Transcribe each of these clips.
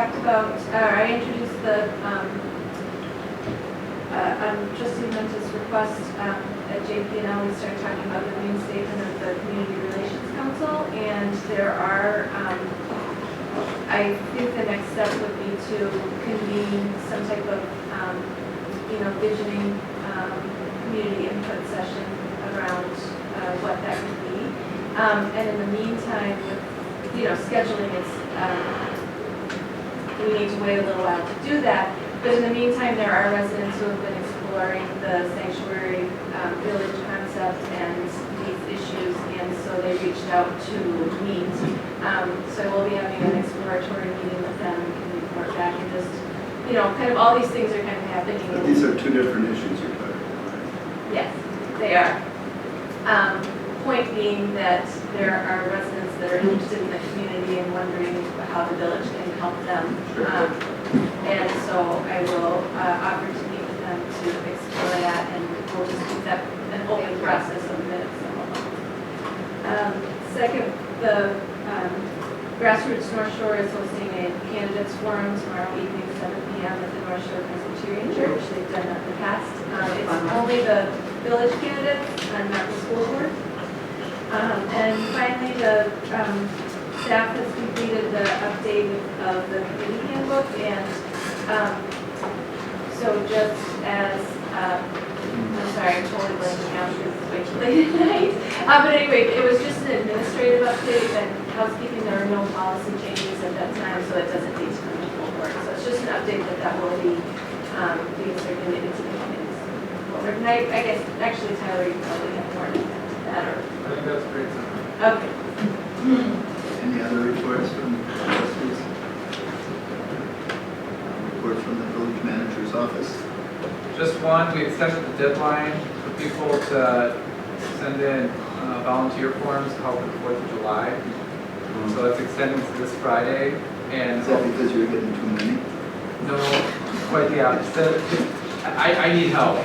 talked about, I introduced the, on trustee Menta's request at JP&L, we started talking about the reinstatement of the Community Relations Council, and there are, I think the next step would be to convene some type of, visioning, community input session around what that would be. And in the meantime, with, scheduling is, we need to wait a little while to do that. But in the meantime, there are residents who have been exploring the sanctuary village concept and these issues, and so they reached out to meet. So we'll be having an exploratory meeting with them. We can report back and just, kind of all these things are kind of happening. But these are two different issues you're talking about, right? Yes, they are. Point being that there are residents that are interested in the community and wondering how the village can help them. Sure. And so I will offer to meet with them to explore that, and we'll just keep that an open process of minutes. Second, the Grassroots North Shore is hosting a candidates forum tomorrow evening, 7 p.m. at the North Shore Presbyterian Church. They've done that in the past. It's only the village candidates and not the school board. And finally, the staff has completed the update of the committee handbook, and so just as, I'm sorry, I'm totally blanking out because it's way too late at night. But anyway, it was just an administrative update, and housekeeping, there are no policy changes at that time, so it doesn't need to come to full board. So it's just an update that will be being circulated to the committees. And I guess, actually, Tyler, you probably have more than that, or? I think that's great. Okay. Any other reports from trustees? Report from the village manager's office? Just one, we extended the deadline for people to send in volunteer forms to help with the 4th of July. So it's extending to this Friday. And Is that because you're getting too many? no, quite the opposite. I need help.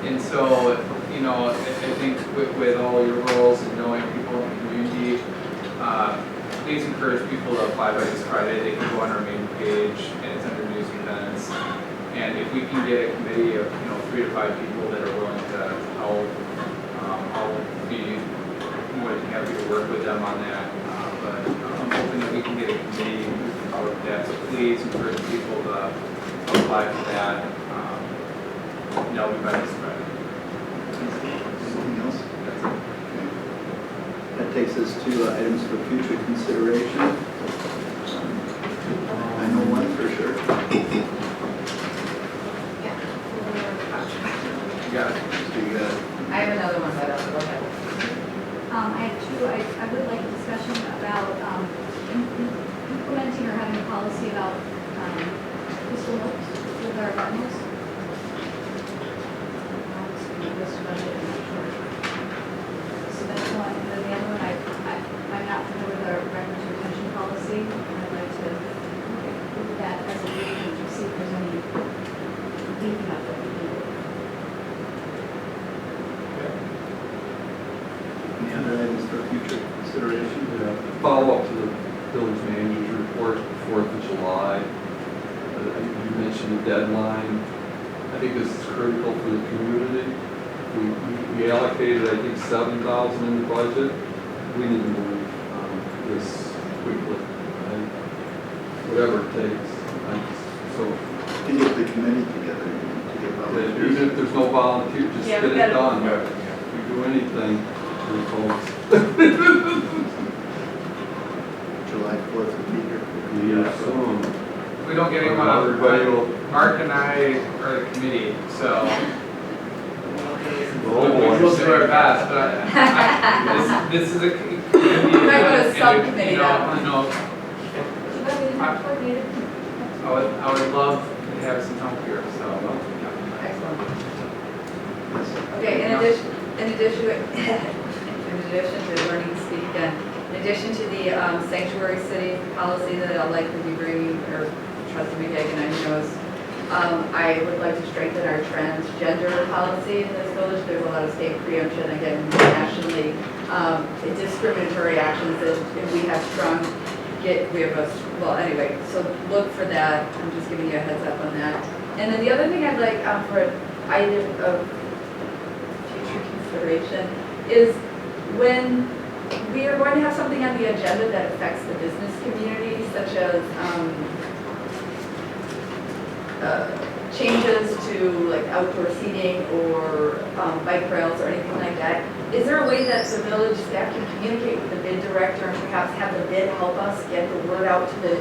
And so, I think with all your roles and knowing people in the community, please encourage people to apply by this Friday. They can go on our main page, and it's under news and events. And if we can get a committee of 3 to 5 people that are willing to help, I'll be more than happy to work with them on that. But I'm hoping that we can get a committee out of that. So please encourage people to apply for that. And that'll be by this Friday. Anything else? That's it. Okay. That takes us to items for future consideration. I know one for sure. You got it. So you got I have another one, but I'll go ahead. I have two. I would like a discussion about implementing or having a policy about crystal notes with our partners. So that's one. And then the other one, I'm not familiar with our records retention policy. And I'd like to look at that as a way to see if there's any beefing up that we can do. any other items for future consideration? Follow up to the village manager's report, 4th of July. You mentioned the deadline. I think this is critical for the community. We allocated, I think, $7,000 in the budget. We need to move this quickly, and whatever it takes. So To get the committee together, to get volunteers. even if there's no volunteer, just Yeah, get we it gotta- done. If we do anything, we're folks. July 4th would be here. Yeah, soon. If we don't get anyone out, Everybody will. Mark and I are the committee, so Oh, we'll do our best. But this is a committee. You might go to subcommittee, You that know, So that we didn't have coordinated. I would love to have some help here, so. Excellent. Okay, in addition to learning to speak again, in addition to the sanctuary city policy that I'll likely be bringing, or Trustee McKagan, I knows, I would like to strengthen our transgender policy in this village. There's a lot of state preemption, again, nationally, discriminatory actions, and we have strong we have a, well, anyway, so look for that. I'm just giving you a heads up on that. And then the other thing I'd like for an item of future consideration is when we are going to have something on the agenda that affects the business community, such as changes to like outdoor seating or bike trails or anything like that. Is there a way that the village staff can communicate with the bid director and perhaps have the bid help us get the word out to the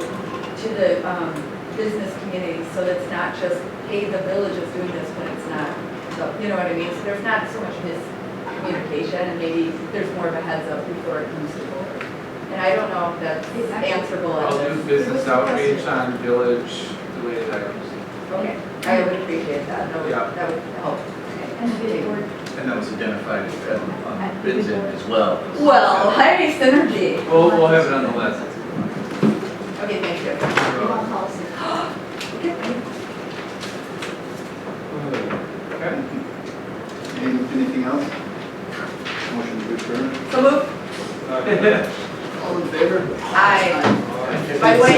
business community so that it's not just, hey, the village is doing this when it's not, so, you know what I mean? So there's not so much miscommunication and maybe there's more of a heads up before it comes to board. And I don't know if that's answerable. I'll do business outreach on village-related items. Okay, I would appreciate that. That would help. And the bid board. And that was identified on bids in as well. Well, hey, synergy. We'll have it on the list. Okay, thank you. Bid on policy. Okay. Anything else? Motion to adjourn? So move. All in favor? Aye. Aye. By the way,